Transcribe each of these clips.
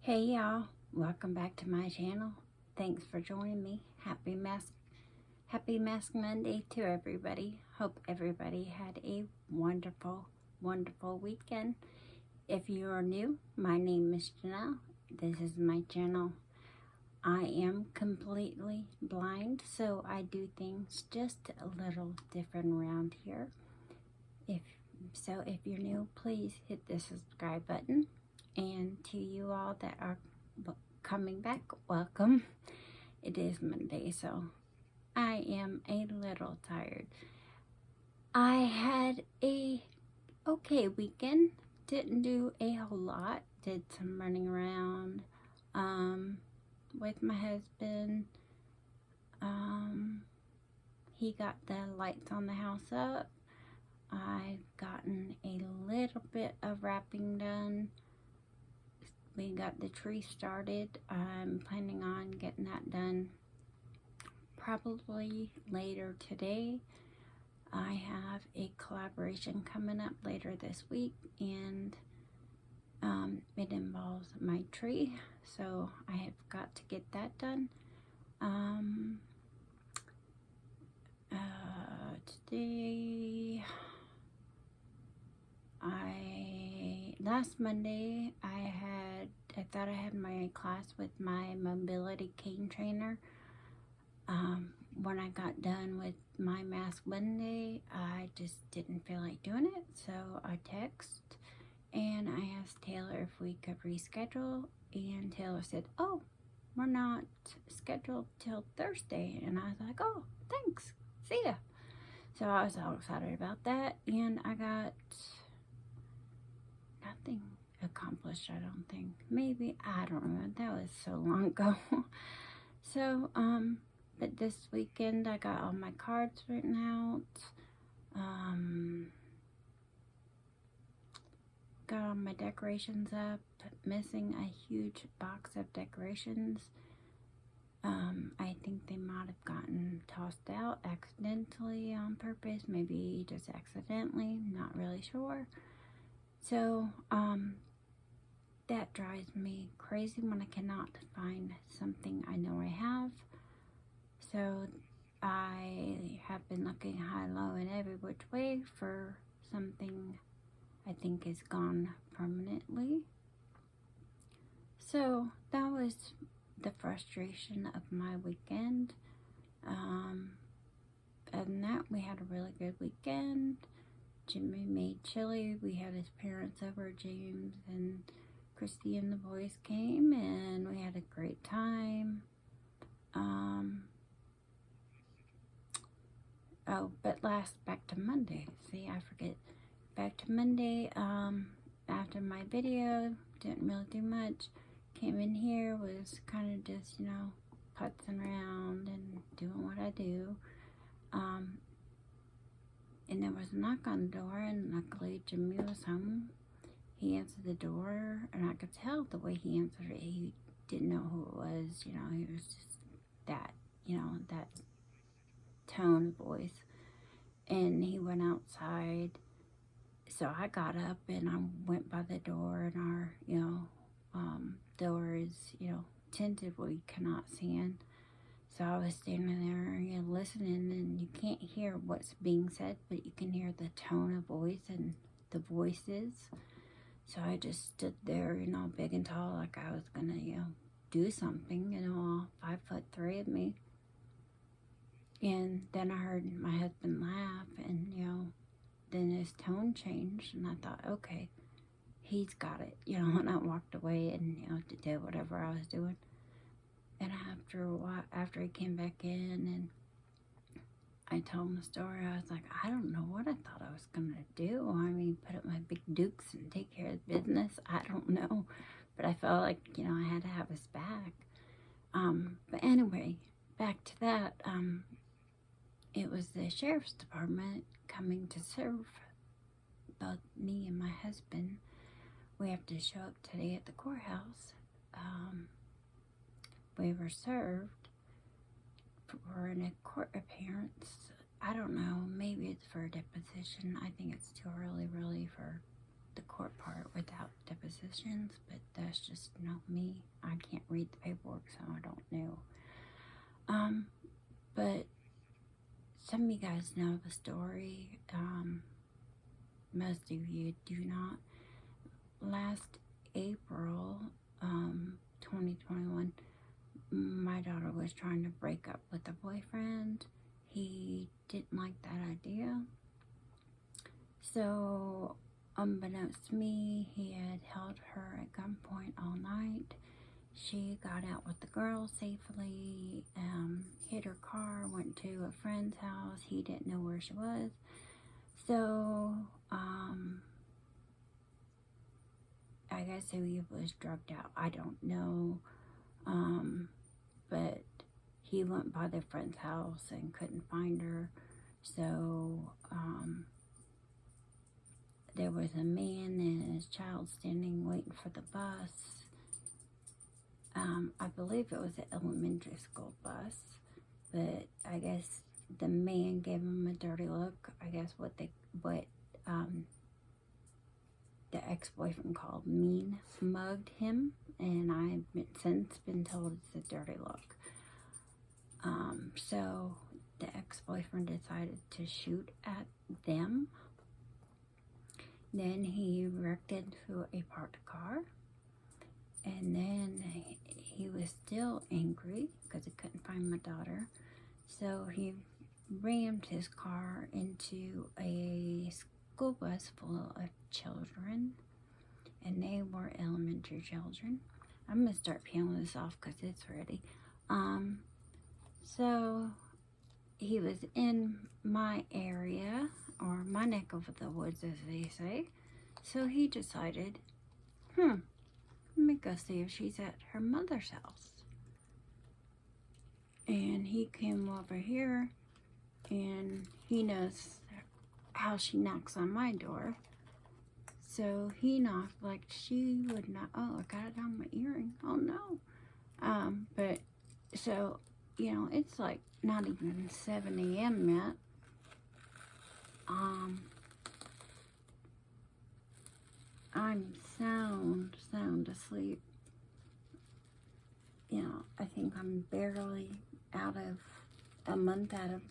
Hey y'all, welcome back to my channel. Thanks for joining me. Happy Mask Monday to everybody. Hope everybody had a wonderful weekend. If you are new, my name is Jinelle. This is my channel. I am completely blind, so I do things just a little different around here. If you're new, please hit the subscribe button. And to you all that are coming back, welcome. It is Monday, so I am a little tired. I had a okay weekend. Didn't do a whole lot. Did some running around with my husband. He got the lights on the house up. I've gotten a little bit of wrapping done. We got the tree started. I'm planning on getting that done probably later today. I have a collaboration coming up later this week, and it involves my tree, so I have got to get that done. Today, last Monday, I thought I had my class with my mobility cane trainer. When I got done with my Mask Monday, I just didn't feel like doing it, so I texted and I asked Taylor if we could reschedule, and Taylor said, oh, we're not scheduled till Thursday, and I was like, oh, thanks, see ya. So I was all excited about that, and I got nothing accomplished, I don't think. Maybe, I don't remember, that was so long ago. So, but this weekend I got all my cards written out, got all my decorations up, missing a huge box of decorations. I think they might have gotten tossed out accidentally on purpose, maybe just accidentally, not really sure. So, that drives me crazy when I cannot find something I know I have. So, I have been looking high, low, and every which way for something I think is gone permanently. So, that was the frustration of my weekend. Other than that, we had a really good weekend. Jimmy made chili. We had his parents over. James and Christy and the boys came, and we had a great time. Oh, but back to Monday. See, I forget. Back to Monday, after my video, didn't really do much. Came in here, was kind of just, putzing around and doing what I do. And there was a knock on the door, and luckily Jimmy was home. He answered the door, and I could tell the way he answered it, he didn't know who it was. He was just that, that tone of voice. And he went outside. So I got up and I went by the door, and our, door is, tinted where you cannot see in. So I was standing there, listening, and you can't hear what's being said, but you can hear the tone of voice and the voices. So I just stood there, big and tall, like I was gonna, do something, all 5'3" of me. And then I heard my husband laugh, and, then his tone changed, and I thought, okay, he's got it, and I walked away and, did whatever I was doing. And after a while, after he came back in and I told him the story, I was like, I don't know what I thought I was going to do. I mean, put up my big dukes and take care of business. I don't know. But I felt like, I had to have his back. But anyway, back to that. It was the sheriff's department coming to serve both me and my husband. We have to show up today at the courthouse. We were served for a court appearance. I don't know, maybe it's for a deposition. I think it's too early really for the court part without depositions, but that's just not me. I can't read the paperwork, so I don't know. But some of you guys know the story. Most of you do not. Last April, 2021, my daughter was trying to break up with a boyfriend. He didn't like that idea. So, unbeknownst to me, he had held her at gunpoint all night. She got out with the girl safely, hid her car, went to a friend's house. He didn't know where she was. So, I guess he was drugged out. I don't know. But he went by the friend's house and couldn't find her. So, there was a man and his child standing waiting for the bus. I believe it was an elementary school bus, but I guess the man gave him a dirty look. I guess what the ex-boyfriend called mean mugged him, and I've since been told it's a dirty look. So the ex-boyfriend decided to shoot at them. Then he wrecked into a parked car, and then he was still angry because he couldn't find my daughter. So he rammed his car into a school bus full of children, and they were elementary children. I'm gonna start peeling this off because it's ready. So he was in my area, or my neck of the woods, as they say. So he decided, let me go see if she's at her mother's house. And he came over here, and he knows how she knocks on my door. So he knocked like she would not. Oh, I got it on my earring. Oh no. But so, it's like not even 7 a.m. yet. I'm sound asleep. I think I'm barely a month out of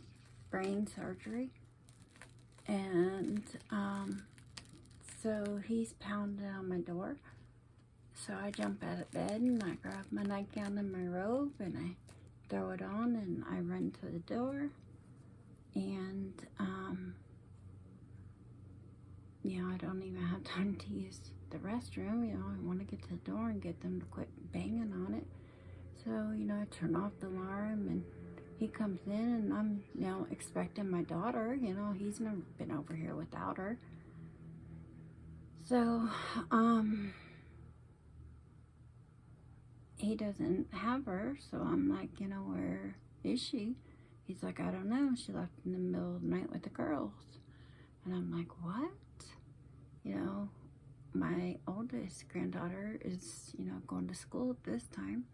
brain surgery. And, so he's pounding on my door. So I jump out of bed and I grab my nightgown and my robe and I throw it on and I run to the door. And, I don't even have time to use the restroom. I want to get to the door and get them to quit banging on it. So, I turn off the alarm and he comes in and I'm, expecting my daughter. He's never been over here without her. So, he doesn't have her. So I'm like, where is she? He's like, I don't know. She left in the middle of the night with the girls. And I'm like, what? My oldest granddaughter is, going to school at this time.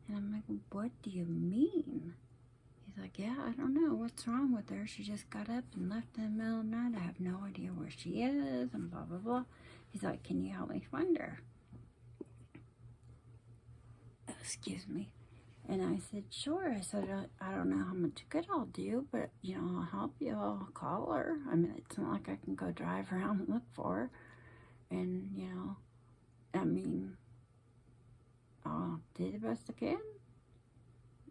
And I'm like, what do you mean? He's like, yeah, I don't know. What's wrong with her? She just got up and left in the middle of the night. I have no idea where she is and blah, blah, blah. He's like, can you help me find her? Excuse me. And I said, sure. I said, I don't know how much good I'll do, but, I'll help you. I'll call her. I mean, it's not like I can go drive around and look for her. And, I'll do the best I can.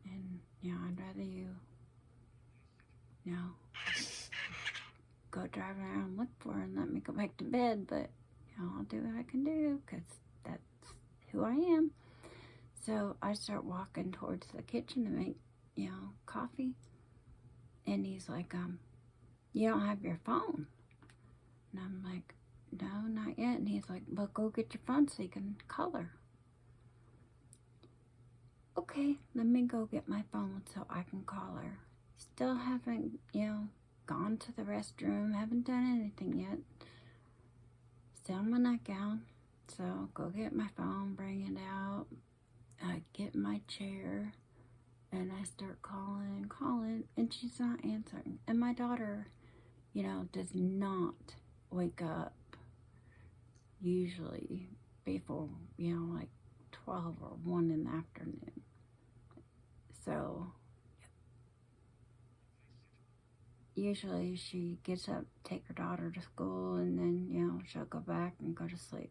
And, I'd rather you, go drive around and look for her and let me go back to bed. But, I'll do what I can do because that's who I am. So I start walking towards the kitchen to make, coffee. And he's like, you don't have your phone. And I'm like, no, not yet. And he's like, well, go get your phone so you can call her. Okay, let me go get my phone so I can call her. Still haven't, gone to the restroom. Haven't done anything yet. Still in my nightgown. So go get my phone, bring it out. I get my chair and I start calling, and she's not answering. And my daughter, does not wake up usually before, like 12 or 1 in the afternoon. So usually she gets up, take her daughter to school, and then, she'll go back and go to sleep.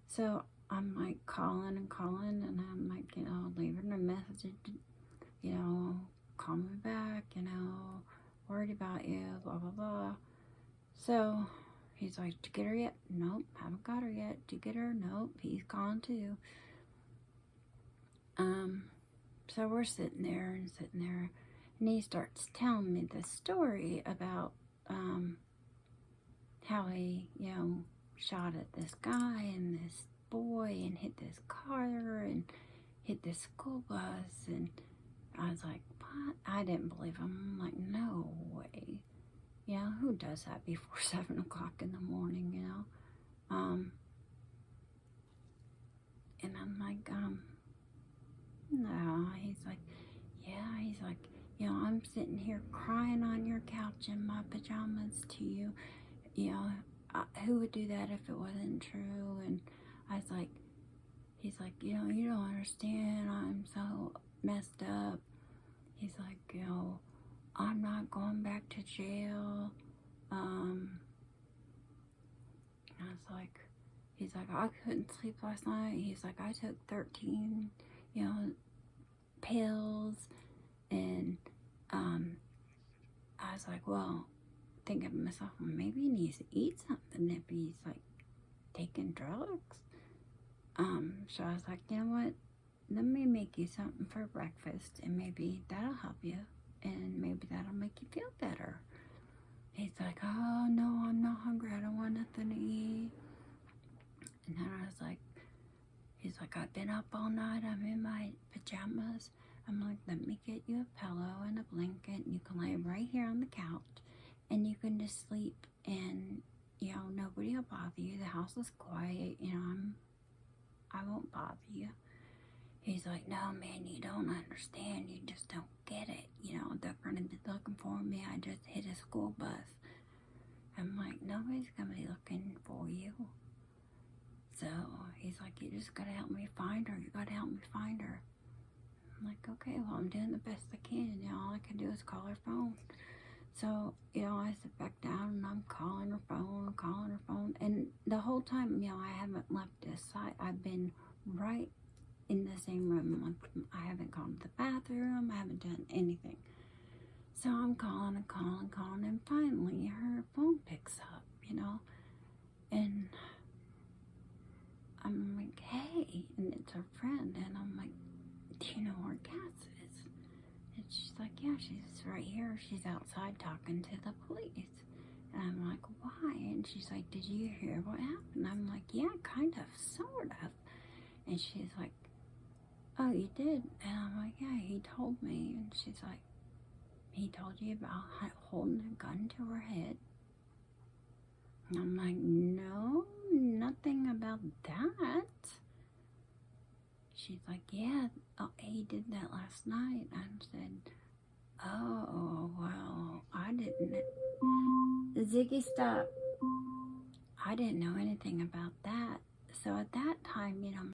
So I'm like calling and calling, and I'm like, leaving a message, call me back, worried about you, blah, blah, blah. So he's like, did you get her yet? Nope, haven't got her yet. Did you get her? Nope, he's gone too. So we're sitting there, and he starts telling me this story about how he, shot at this guy and this boy and hit this car and hit this school bus. And I was like, what? I didn't believe him. I'm like, no way. Who does that before 7 o'clock in the morning, And I'm like, no. He's like, yeah. He's like, I'm sitting here crying on your couch in my pajamas to you. Who would do that if it wasn't true? And I was like, he's like, you don't understand. I'm so messed up. He's like, I'm not going back to jail. I was like, he's like, I couldn't sleep last night. He's like, I took 13, pills. And I was like, well, thinking to myself, well, maybe he needs to eat something if he's like taking drugs. So I was like, you know what? Let me make you something for breakfast, and maybe that'll help you, and maybe that'll make you feel better. He's like, oh no, I'm not hungry. I don't want nothing to eat. And then I was like, he's like, I've been up all night. I'm in my pajamas. I'm like, let me get you a pillow and a blanket, and you can lay right here on the couch, and you can just sleep, and, nobody will bother you. The house is quiet, I won't bother you. He's like, no, man, you don't understand. You just don't get it. They're going to be looking for me. I just hit a school bus. I'm like, nobody's going to be looking for you. So he's like, you just got to help me find her. You got to help me find her. I'm like, okay, well, I'm doing the best I can. All I can do is call her phone. So, I sit back down and I'm calling her phone. And the whole time, I haven't left this side. I've been right in the same room. I haven't gone to the bathroom. I haven't done anything. So I'm calling. And finally, her phone picks up, And I'm like, hey. And it's her friend. And I'm like, do you know where Cass is? And she's like, yeah, she's right here. She's outside talking to the police. And I'm like, why? And she's like, did you hear what happened? I'm like, yeah, kind of, sort of. And she's like, oh, you did? And I'm like, yeah, he told me. And she's like, he told you about holding a gun to her head? And I'm like, no, nothing about that. She's like, yeah, he did that last night. I said, oh, well, I didn't. Ziggy, stop. I didn't know anything about that. So at that time,